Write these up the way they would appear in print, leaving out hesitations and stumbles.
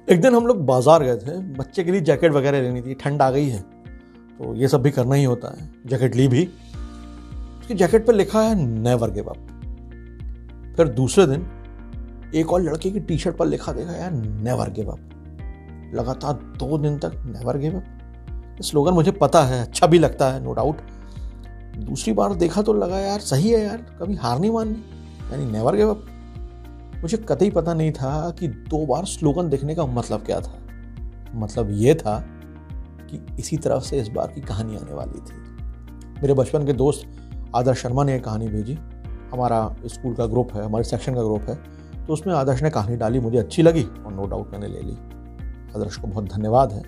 एक दिन हम लोग बाजार गए थे, बच्चे के लिए जैकेट वगैरह लेनी थी, ठंड आ गई है तो ये सब भी करना ही होता है। जैकेट ली भी, उसकी जैकेट पर लिखा है नेवर गिव अप। फिर दूसरे दिन एक और लड़के की टी शर्ट पर लिखा देखा यार नेवर गिव अप। लगातार 2 दिन तक नेवर गिव अप। स्लोगन मुझे पता है, अच्छा भी लगता है, नो डाउट। दूसरी बार देखा तो लगा यार सही है यार, कभी हार नहीं माननी, यानी नेवर गिव अप। मुझे कतई पता नहीं था कि 2 बार स्लोगन देखने का मतलब क्या था। मतलब ये था कि इसी तरफ से इस बार की कहानी आने वाली थी। मेरे बचपन के दोस्त आदर्श शर्मा ने एक कहानी भेजी। हमारा स्कूल का ग्रुप है, हमारे सेक्शन का ग्रुप है, तो उसमें आदर्श ने कहानी डाली, मुझे अच्छी लगी और नो डाउट मैंने ले ली। आदर्श को बहुत धन्यवाद है।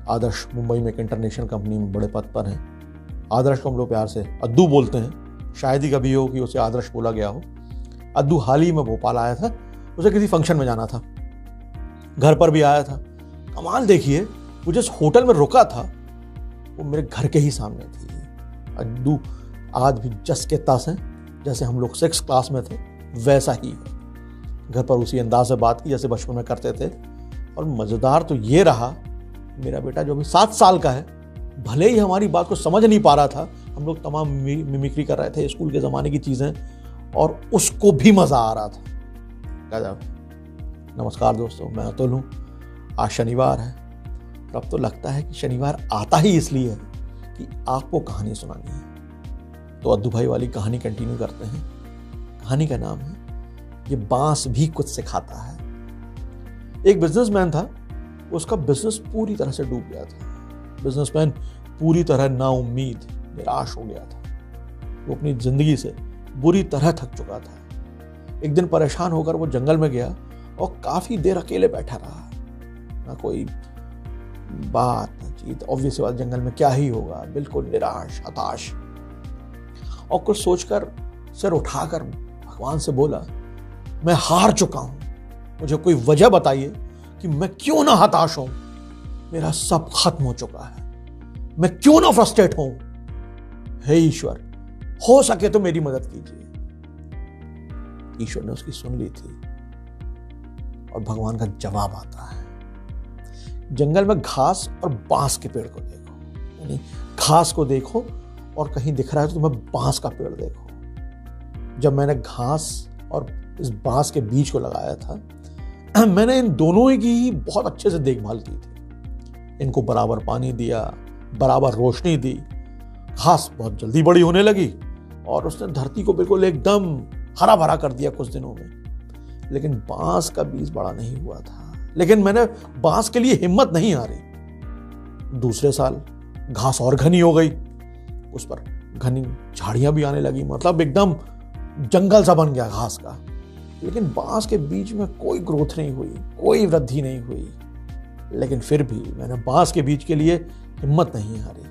आदर्श मुंबई में एक इंटरनेशनल कंपनी में बड़े पद पर हैं। आदर्श को हम लोग प्यार से अद्दू बोलते हैं। शायद ही कभी हो कि उसे आदर्श बोला गया हो। अद्दू हाल ही में भोपाल आया था, उसे किसी फंक्शन में जाना था, घर पर भी आया था। कमाल देखिए, वो जिस होटल में रुका था वो मेरे घर के ही सामने थी। अद्दू आज भी जस के तस है, जैसे हम लोग 6th क्लास में थे वैसा ही है। घर पर उसी अंदाज से बात की जैसे बचपन में करते थे। और मजेदार तो ये रहा, मेरा बेटा जो अभी 7 साल का है, भले ही हमारी बात को समझ नहीं पा रहा था, हम लोग तमाम मिमिक्री कर रहे थे स्कूल के ज़माने की चीज़ें, और उसको भी मज़ा आ रहा था। गजब। नमस्कार दोस्तों, मैं अतुल हूँ। आज शनिवार है और अब तो लगता है कि शनिवार आता ही इसलिए है कि आपको कहानी सुनानी है। तो अद्दू भाई वाली कहानी कंटिन्यू करते हैं। कहानी का नाम है ये बांस भी कुछ सिखाता है। एक बिजनेसमैन था, उसका बिजनेस पूरी तरह से डूब गया था। बिजनेसमैन पूरी तरह नाउम्मीद, निराश हो गया था। वो अपनी जिंदगी से बुरी तरह थक चुका था। एक दिन परेशान होकर वो जंगल में गया और काफी देर अकेले बैठा रहा। ना कोई बात ना चीत, ऑब्वियस बात, जंगल में क्या ही होगा, बिल्कुल निराश, हताश। और कुछ सोचकर सिर उठाकर भगवान से बोला, मैं हार चुका हूं, मुझे कोई वजह बताइए कि मैं क्यों ना हताश हूं। मेरा सब खत्म हो चुका है, मैं क्यों ना फ्रस्ट्रेट हूं। हे ईश्वर, हो सके तो मेरी मदद कीजिए। ईश्वर ने उसकी सुन ली थी और भगवान का जवाब आता है। जंगल में घास और बांस के पेड़ को देखो, यानी घास को देखो और कहीं दिख रहा है तो तुम्हें बांस का पेड़ देखो। जब मैंने घास और इस बांस के बीज को लगाया था, मैंने इन दोनों की बहुत अच्छे से देखभाल की थी। इनको बराबर पानी दिया, बराबर रोशनी दी। घास बहुत जल्दी बड़ी होने लगी और उसने धरती को बिल्कुल एकदम हरा भरा कर दिया कुछ दिनों में। लेकिन बांस का बीज बड़ा नहीं हुआ था। लेकिन मैंने बांस के लिए हिम्मत नहीं हारी। दूसरे साल घास और घनी हो गई, उस पर घनी झाड़ियां भी आने लगी, मतलब एकदम जंगल सा बन गया घास का। लेकिन बांस के बीज में कोई ग्रोथ नहीं हुई, कोई वृद्धि नहीं हुई। लेकिन फिर भी मैंने बांस के बीज के लिए हिम्मत नहीं हारी।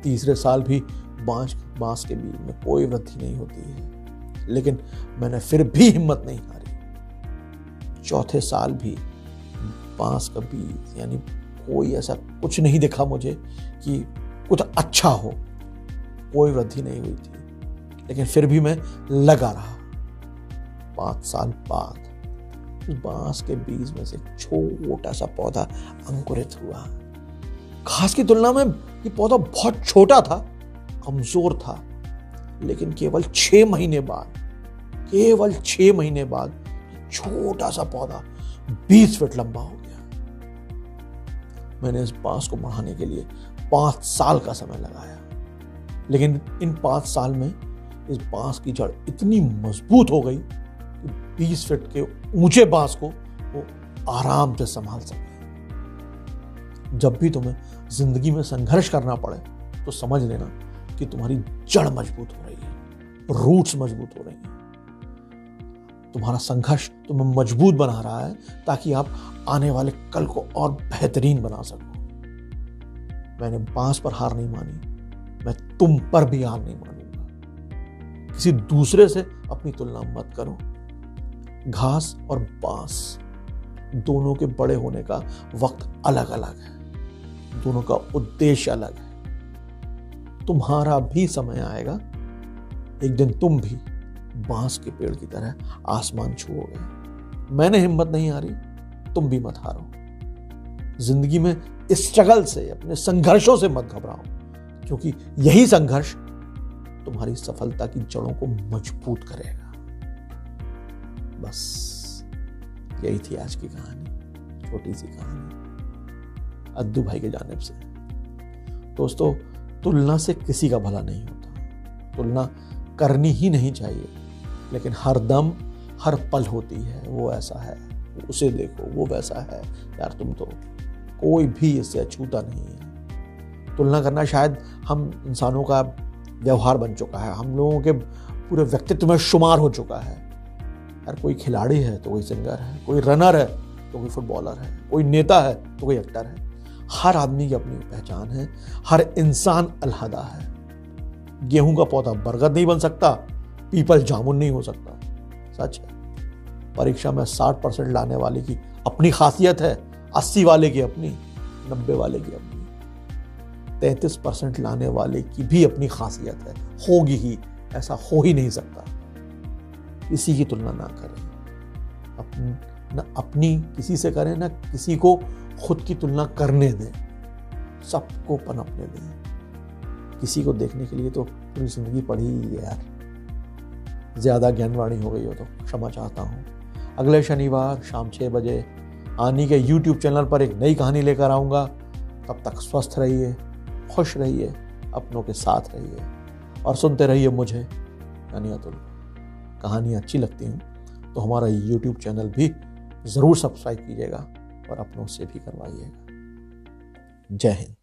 तीसरे साल भी बांस के बीज में कोई वृद्धि नहीं होती है, लेकिन मैंने फिर भी हिम्मत नहीं हारी। चौथे साल भी बांस का बीज, यानी कोई ऐसा कुछ नहीं दिखा मुझे कि कुछ अच्छा हो, कोई वृद्धि नहीं हुई थी। लेकिन फिर भी मैं लगा रहा। 5 साल बाद उस बांस के बीज में से एक छोटा सा पौधा अंकुरित हुआ। घास की तुलना में ये पौधा बहुत छोटा था, कमजोर था। लेकिन केवल 6 महीने बाद छोटा सा पौधा 20 फीट लंबा हो गया। मैंने इस बांस को बढ़ाने के लिए 5 साल का समय लगाया। लेकिन इन 5 साल में इस बांस की जड़ इतनी मजबूत हो गई कि 20 फीट के ऊंचे बांस को वो आराम से संभाल सके। जब भी तुम्हें जिंदगी में संघर्ष करना पड़े तो समझ लेना कि तुम्हारी जड़ मजबूत हो रही है, रूट्स मजबूत हो रही हैं। तुम्हारा संघर्ष तुम्हें मजबूत बना रहा है ताकि आप आने वाले कल को और बेहतरीन बना सको। मैंने बांस पर हार नहीं मानी, मैं तुम पर भी हार नहीं मानूंगा। किसी दूसरे से अपनी तुलना मत करो। घास और बांस दोनों के बड़े होने का वक्त अलग अलग है, दोनों का उद्देश्य अलग है। तुम्हारा भी समय आएगा, एक दिन तुम भी बांस के पेड़ की तरह आसमान छुओगे। मैंने हिम्मत नहीं हारी, तुम भी मत हारो। जिंदगी में स्ट्रगल से, अपने संघर्षों से मत घबराओ, क्योंकि यही संघर्ष तुम्हारी सफलता की जड़ों को मजबूत करेगा। बस यही थी आज की कहानी, छोटी सी कहानी अद्दू भाई के जानिब से। दोस्तों, तुलना से किसी का भला नहीं होता, तुलना करनी ही नहीं चाहिए, लेकिन हर दम हर पल होती है। वो ऐसा है, उसे देखो, वो वैसा है, यार तुम तो कोई भी इससे अछूता नहीं है। तुलना करना शायद हम इंसानों का व्यवहार बन चुका है, हम लोगों के पूरे व्यक्तित्व में शुमार हो चुका है। यार कोई खिलाड़ी है तो कोई सिंगर है, कोई रनर है तो कोई फुटबॉलर है, कोई नेता है तो कोई एक्टर है। हर आदमी की अपनी पहचान है, हर इंसान अलहदा है। गेहूं का पौधा बरगद नहीं बन सकता, पीपल जामुन नहीं हो सकता। सच है। परीक्षा में 60% लाने वाले की अपनी खासियत है, 80 वाले की अपनी, 90 वाले की अपनी, 33% लाने वाले की भी अपनी खासियत है, होगी ही, ऐसा हो ही नहीं सकता। किसी की तुलना ना करें, न अपनी किसी से करें, ना किसी को खुद की तुलना करने दें, सबको पनपने दें। किसी को देखने के लिए तो पूरी जिंदगी पड़ी ही है यार। ज्यादा ज्ञानवाणी हो गई हो तो क्षमा चाहता हूँ। अगले शनिवार शाम 6 बजे आनी के YouTube चैनल पर एक नई कहानी लेकर आऊँगा। तब तक स्वस्थ रहिए, खुश रहिए, अपनों के साथ रहिए और सुनते रहिए मुझे यानी अतुल। कहानियाँ अच्छी लगती हूँ तो हमारा YouTube चैनल भी ज़रूर सब्सक्राइब कीजिएगा और अपनों से भी करवाइएगा। जय हिंद।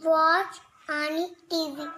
Watch Ani TV.